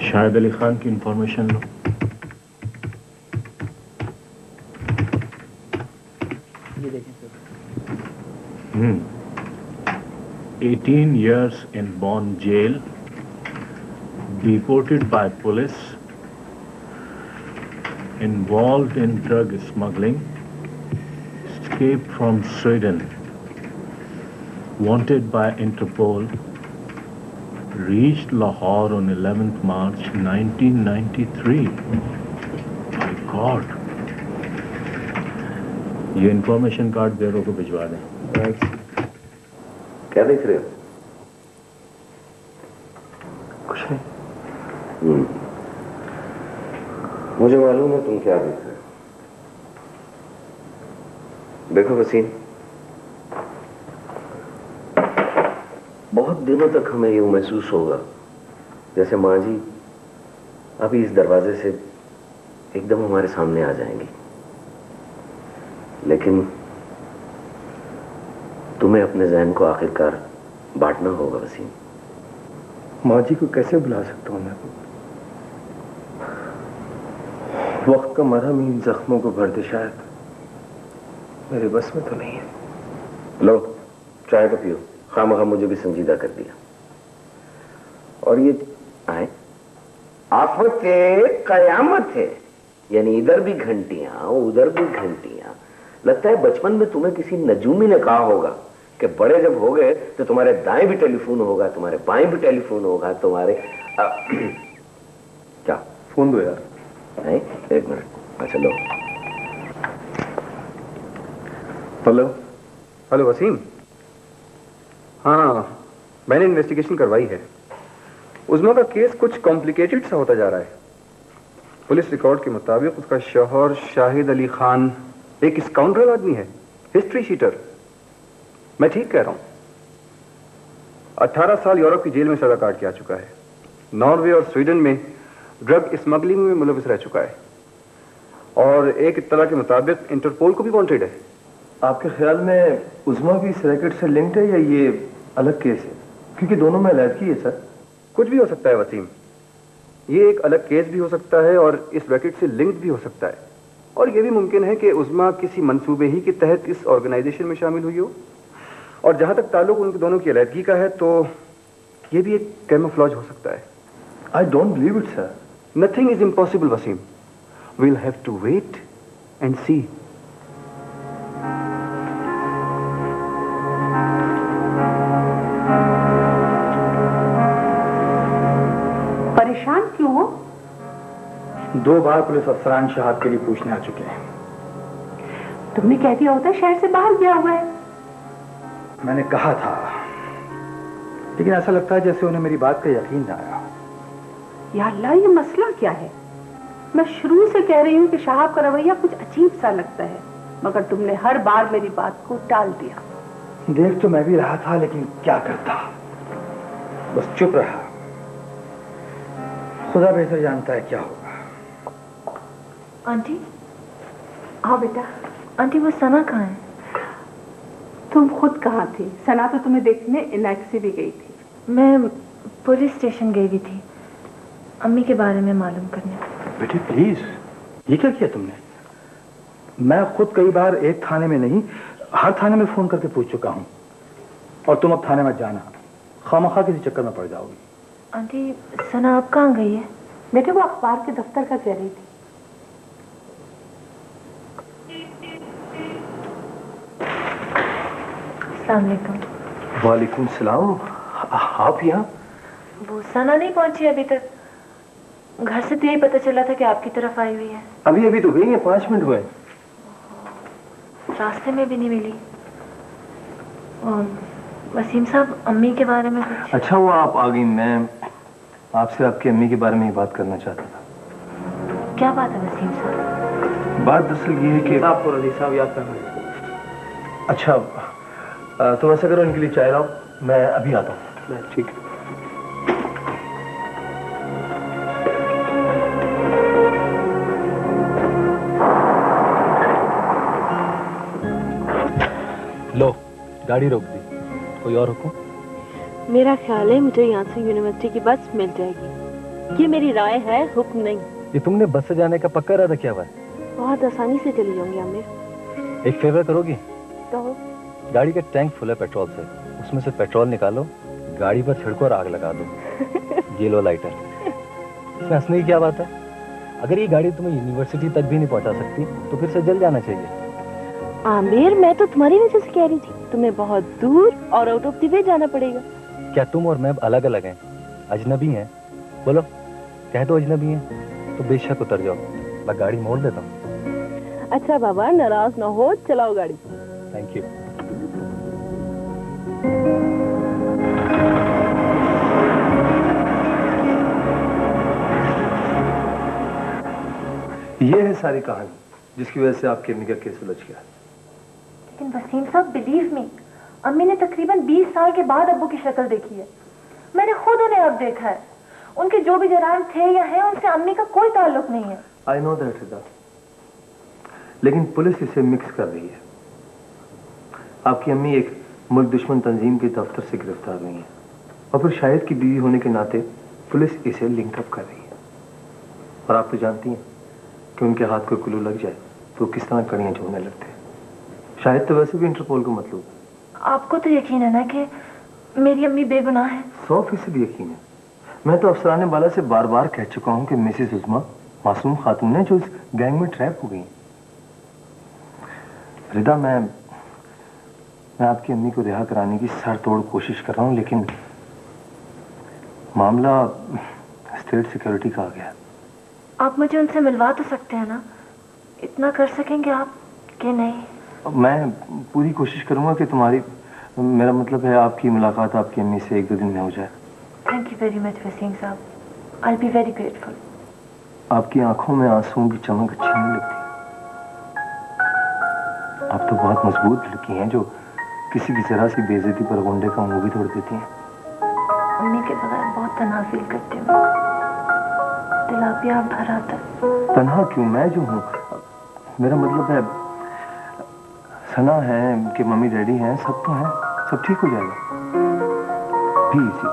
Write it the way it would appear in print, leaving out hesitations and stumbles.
शाहिद अली खान की इंफॉर्मेशन लो। ये देखें sir. 18 years in Bonn jail, deported by police, involved in drug smuggling, escaped from Sweden, wanted by Interpol, reached Lahore on 11th March 1993. My God! ये information card bureau को भिजवा दें। क्या देख रहे हो? कुछ नहीं। मुझे मालूम है तुम क्या देख रहे हो। देखो वसीम, बहुत दिनों तक हमें यूं महसूस होगा जैसे माँ जी अभी इस दरवाजे से एकदम हमारे सामने आ जाएंगी, लेकिन तुम्हें अपने ज़हन को आखिरकार बांटना होगा वसीम। माँ जी को कैसे भुला सकता हूं मैं? वक्त का मरहम इन जख्मों को भर दे, शायद मेरे बस में तो नहीं है। लो चाय तो पियो, खामखा मुझे भी संजीदा कर दिया। और ये आए आफत कयामत है, यानी इधर भी घंटियां उधर भी घंटियां। लगता है बचपन में तुम्हें किसी नजूमी ने कहा होगा कि बड़े जब हो गए तो तुम्हारे दाएं भी टेलीफोन होगा, तुम्हारे बाएं भी टेलीफोन होगा, तुम्हारे क्या फोन दो यार। नहीं, एक मिनट। अच्छा लो। हेलो। हेलो वसीम। हाँ, मैंने इन्वेस्टिगेशन करवाई है। उज़मा का केस कुछ कॉम्प्लिकेटेड सा होता जा रहा है। पुलिस रिकॉर्ड के मुताबिक उसका शौहर शाहिद अली खान एक स्काउंड्रल आदमी है, हिस्ट्री शीटर। मैं ठीक कह रहा हूं। 18 साल यूरोप की जेल में सजा काट के आ चुका है। नॉर्वे और स्वीडन में ड्रग स्मगलिंग में मुलविस रह चुका है, और एक इत्तला के मुताबिक इंटरपोल को भी वांटेड है। आपके ख्याल में उज़मा भी इस रैकेट से लिंक्ड है या ये अलग केस है? क्योंकि दोनों में अलग ही है सर। कुछ भी हो सकता है वसीम, ये एक अलग केस भी हो सकता है और इस रैकेट से लिंक्ड भी हो सकता है, और यह भी मुमकिन है कि उज़मा किसी मंसूबे ही के तहत इस ऑर्गेनाइजेशन में शामिल हुई हो। और जहां तक ताल्लुक उनके दोनों की अलहदगी का है तो यह भी एक कैमोफ्लेज हो सकता है। I don't believe it sir. Nothing is impossible Wasim. We'll have to wait and see. परेशान क्यों हो? 2 बार पुलिस अफसरान शहाब के लिए पूछने आ चुके हैं। तुमने कह दिया होता शहर से बाहर गया हुआ है। मैंने कहा था, लेकिन ऐसा लगता है जैसे उन्हें मेरी बात का यकीन ना आया। या अल्लाह, ये मसला क्या है? मैं शुरू से कह रही हूँ कि शहाब का रवैया कुछ अजीब सा लगता है, मगर तुमने हर बार मेरी बात को टाल दिया। देख तो मैं भी रहा था, लेकिन क्या करता, बस चुप रहा। खुदा बेहतर जानता है क्या होगा। आंटी, आओ बेटा। आंटी, वो सना कहाँ है? तुम खुद कहाँ थी? सना तो तुम्हें देखने इनैक्सी भी गई थी। मैं पुलिस स्टेशन गई हुई थी, अम्मी के बारे में मालूम करने। बेटे प्लीज, ये क्या किया तुमने? मैं खुद कई बार एक थाने में नहीं, हर थाने में फोन करके पूछ चुका हूँ, और तुम अब थाने मत जाना, खामखा किसी चक्कर में पड़ जाओगी। आंटी, सना अब कहाँ गई है? बेटे वो अखबार के दफ्तर का कह रही थी। वालेकुम सलाम। आप यहाँ? वो सना नहीं पहुंची अभी तक। घर से तो यही पता चला था कि आपकी तरफ आई हुई है। अभी अभी तो गई है, 5 मिनट हुए। रास्ते में भी नहीं मिली। वसीम साहब, अम्मी के बारे में कुछ? अच्छा वो आप आ गई। मैं आपसे आपकी अम्मी के बारे में ही बात करना चाहता था। क्या बात है वसीम साहब? बात दरअसल ये है कि आपको रजी साहब याद कर रहे हैं। अच्छा तो ऐसा करो, इनके लिए चाय लाओ, मैं अभी आता हूँ। ठीक है। लो, गाड़ी रोक दी। कोई और हुक्म? मेरा ख्याल है मुझे यहाँ से यूनिवर्सिटी की बस मिल जाएगी। ये मेरी राय है, हुक्म नहीं। ये तुमने बस से जाने का पक्का इरादा किया हुआ है? बहुत आसानी से चली जाऊंगी आमिर। एक फेवर करोगी? कहो। गाड़ी का टैंक फुल है पेट्रोल से, उसमें से पेट्रोल निकालो, गाड़ी पर छिड़को और आग लगा दो। ये लो लाइटर। इसमें हंसने की क्या बात है? अगर ये गाड़ी तुम्हें यूनिवर्सिटी तक भी नहीं पहुंचा सकती तो फिर से जल जाना चाहिए। आमिर, मैं तो तुम्हारी वजह से कह रही थी, तुम्हें बहुत दूर और आउट ऑफ द वे जाना पड़ेगा। क्या तुम और मैं अलग अलग हैं, अजनबी हैं? बोलो, कह दो अजनबी हैं तो बेशक उतर जाओ, मैं गाड़ी मोड़ देता हूँ। अच्छा बाबा, नाराज ना हो, चलाओ गाड़ी। Thank you. ये है सारी कहानी जिसकी वजह से आपकी अम्मी का केस उलझ गया। लेकिन वसीम साहब, बिलीव मी, अम्मी ने तकरीबन 20 साल के बाद अब्बू की शक्ल देखी है। मैंने खुद उन्हें अब देखा है। उनके जो भी जराइम थे या हैं, उनसे अम्मी का कोई ताल्लुक नहीं है। आई नो दैट रिदा, लेकिन पुलिस इसे मिक्स कर रही है। आपकी अम्मी एक मुल्क दुश्मन तंजीम के दफ्तर से गिरफ्तार हुई है और फिर शाहिद की बीवी होने के नाते पुलिस इसे लिंकअप कर रही है। और आप तो जानती हैं कि उनके हाथ को क्लू लग जाए तो किस तरह कड़ियां जोड़ने लगते हैं। शायद तो वैसे भी इंटरपोल को मतलब। आपको तो यकीन है ना कि मेरी अम्मी बेगुनाह है? 100% यकीन है। मैं तो अफसराने वाला से बार बार कह चुका हूं कि मिसेस उज़मा मासूम खातून है जो इस गैंग में ट्रैप हो गई। रिदा, मैं आपकी अम्मी को रिहा कराने की सर तोड़ कोशिश कर रहा हूं, लेकिन मामला स्टेट सिक्योरिटी का आ गया। आप मुझे उनसे मिलवा तो सकते हैं ना? इतना कर सकेंगे आप कि नहीं? मैं पूरी कोशिश करूंगा कि मेरा मतलब है आपकी मुलाकात आपकी अम्मी से 1-2 दिन में हो जाए। Thank you very much Wasim साहब, I will be very grateful. आपकी आंखों में आंसुओं की चमक अच्छी नहीं लगती। आप तो बहुत मजबूत लड़की हैं जो किसी की जरा सी बेइज्जती पर गोंडे का मुंह भी तोड़ देती हैं। अम्मी के बगैर बहुत तन्हा फील करती हूँ, दिल आप ही आप भर आता है। तन्हा क्यों? मैं जो हूँ, मेरा मतलब है सना है कि मम्मी डैडी हैं, सब तो हैं, सब ठीक हो जाएगा। भी इसी